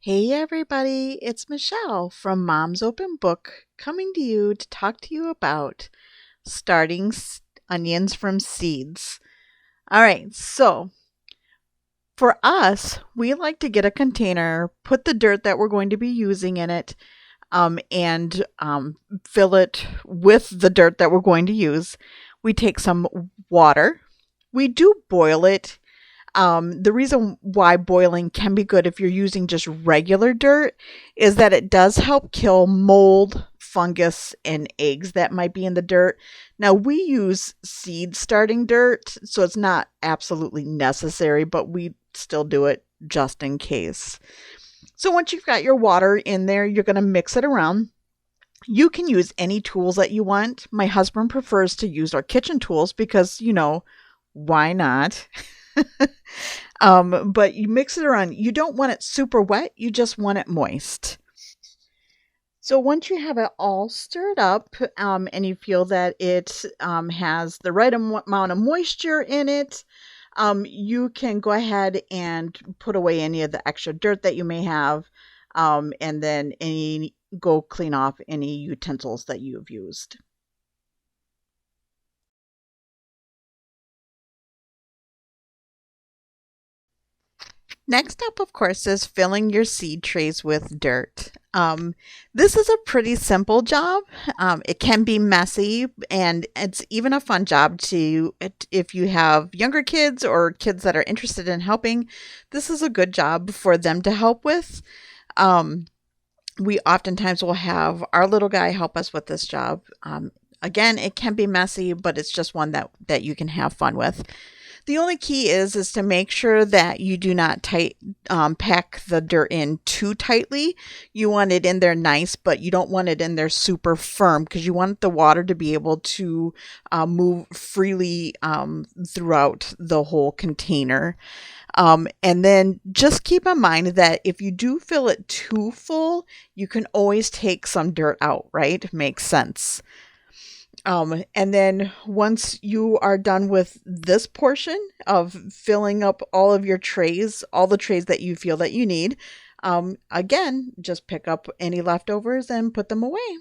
Hey everybody, it's Michelle from Mom's Open Book coming to you to talk to you about starting onions from seeds. All right, so for us, we like to get a container, put the dirt that we're going to be using in it, and fill it with the dirt that we're going to use. We take some water. We do boil it. The reason why boiling can be good if you're using just regular dirt is that it does help kill mold, fungus, and eggs that might be in the dirt. Now, we use seed starting dirt, so it's not absolutely necessary, but we still do it just in case. So, once you've got your water in there, you're going to mix it around. You can use any tools that you want. My husband prefers to use our kitchen tools because, why not? But you mix it around. You don't want it super wet. You just want it moist. So once you have it all stirred up, and you feel that it has the right amount of moisture in it, you can go ahead and put away any of the extra dirt that you may have, and then go clean off any utensils that you've used. Next up, of course, is filling your seed trays with dirt. This is a pretty simple job. It can be messy, and it's even a fun job if you have younger kids or kids that are interested in helping. This is a good job for them to help with. We oftentimes will have our little guy help us with this job. Again, it can be messy, but it's just one that you can have fun with. The only key is to make sure that you do not pack the dirt in too tightly. You want it in there nice, but you don't want it in there super firm because you want the water to be able to move freely throughout the whole container. And then just keep in mind that if you do fill it too full, you can always take some dirt out, right? Makes sense. And then once you are done with this portion of filling up all of your trays, all the trays that you feel that you need, again, just pick up any leftovers and put them away.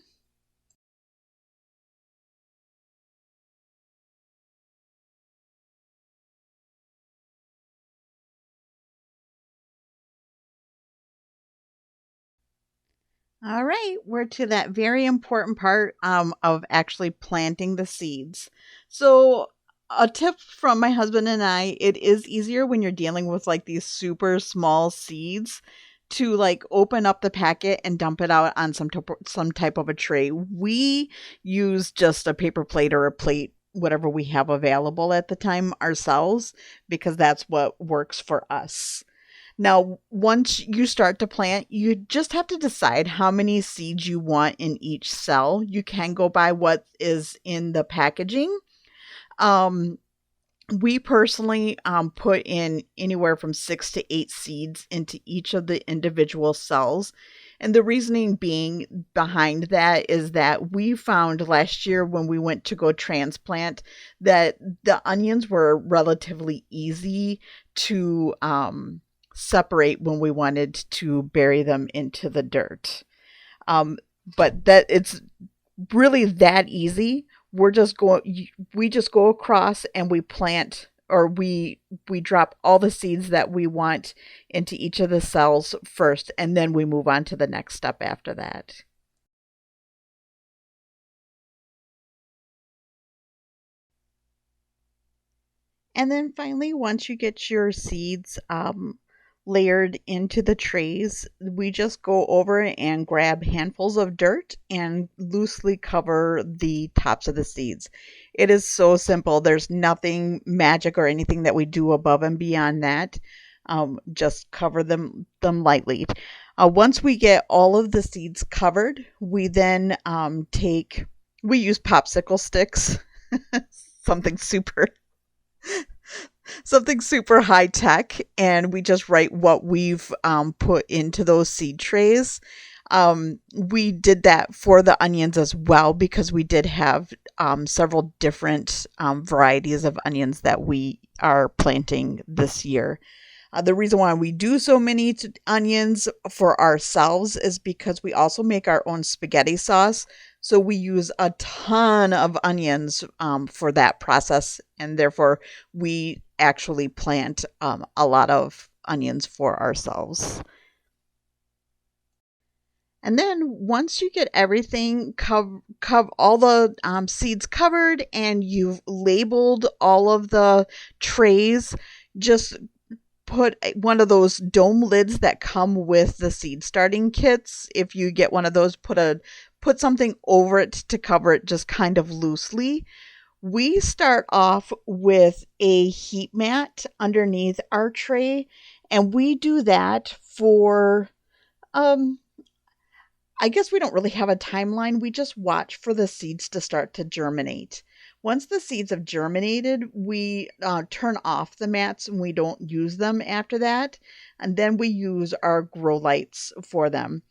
All right, we're to that very important part of actually planting the seeds. So, a tip from my husband and I, it is easier when you're dealing with like these super small seeds to like open up the packet and dump it out on some type of a tray. We use just a paper plate or a plate, whatever we have available at the time ourselves, because that's what works for us. Now, once you start to plant, you just have to decide how many seeds you want in each cell. You can go by what is in the packaging. Um, we personally put in anywhere from 6 to 8 seeds into each of the individual cells. And the reasoning being behind that is that we found last year when we went to go transplant that the onions were relatively easy to separate when we wanted to bury them into the dirt. Um, but that it's really that easy. We just go across and we plant, or we drop all the seeds that we want into each of the cells first, and then we move on to the next step after that. And then finally, once you get your seeds layered into the trays, we just go over and grab handfuls of dirt and loosely cover the tops of the seeds. It is so simple. There's nothing magic or anything that we do above and beyond that. Just cover them lightly. Once we get all of the seeds covered, we then we use popsicle sticks, something super something super high tech, and we just write what we've put into those seed trays. We did that for the onions as well because we did have several different varieties of onions that we are planting this year. The reason why we do so many onions for ourselves is because we also make our own spaghetti sauce. So we use a ton of onions for that process, and therefore we actually plant a lot of onions for ourselves. And then once you get everything all the seeds covered and you've labeled all of the trays, just put one of those dome lids that come with the seed starting kits. If you get one of those, put something over it to cover it just kind of loosely. We start off with a heat mat underneath our tray, and we do that for I guess we don't really have a timeline. We just watch for the seeds to start to germinate. Once the seeds have germinated, we turn off the mats and we don't use them after that. And then we use our grow lights for them.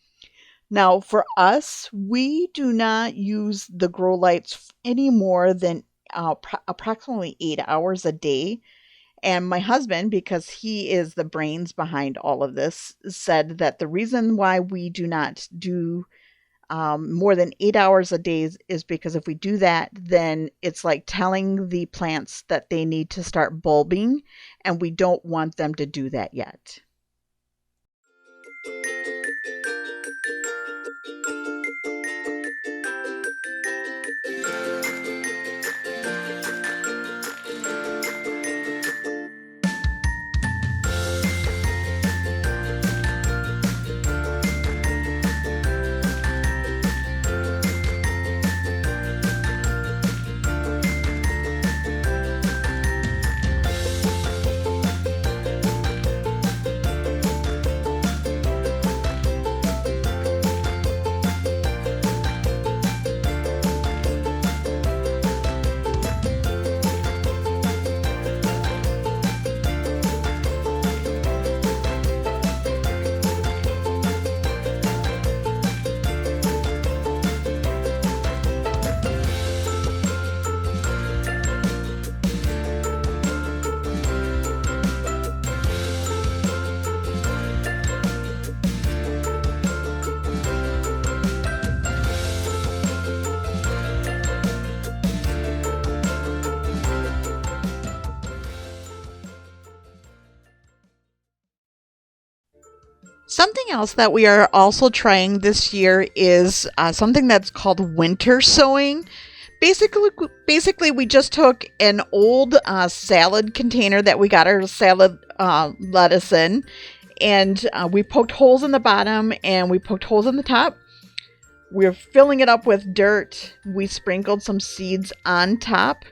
Now, for us, we do not use the grow lights any more than approximately 8 hours a day. And my husband, because he is the brains behind all of this, said that the reason why we do not do more than 8 hours a day is because if we do that, then it's like telling the plants that they need to start bulbing, and we don't want them to do that yet. Something else that we are also trying this year is something that's called winter sowing. Basically, we just took an old salad container that we got our salad lettuce in, and we poked holes in the bottom and we poked holes in the top. We're filling it up with dirt. We sprinkled some seeds on top.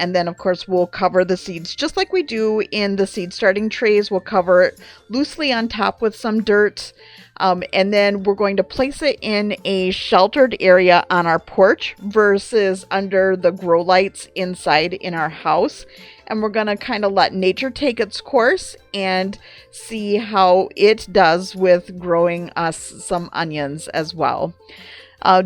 And then, of course, we'll cover the seeds just like we do in the seed starting trays. We'll cover it loosely on top with some dirt. And then we're going to place it in a sheltered area on our porch versus under the grow lights inside in our house. And we're going to kind of let nature take its course and see how it does with growing us some onions as well.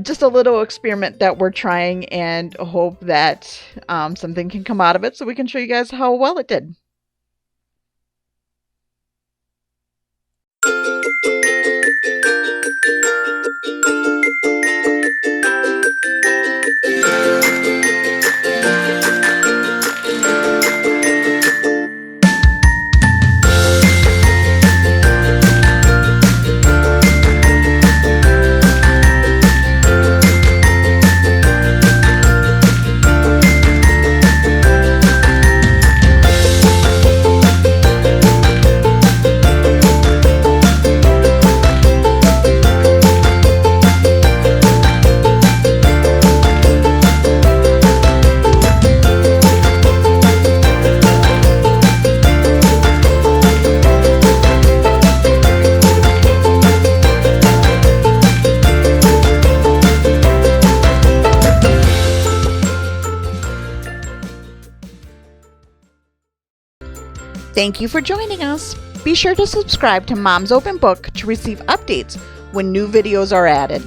Just a little experiment that we're trying, and hope that something can come out of it so we can show you guys how well it did. Thank you for joining us. Be sure to subscribe to Mom's Open Book to receive updates when new videos are added.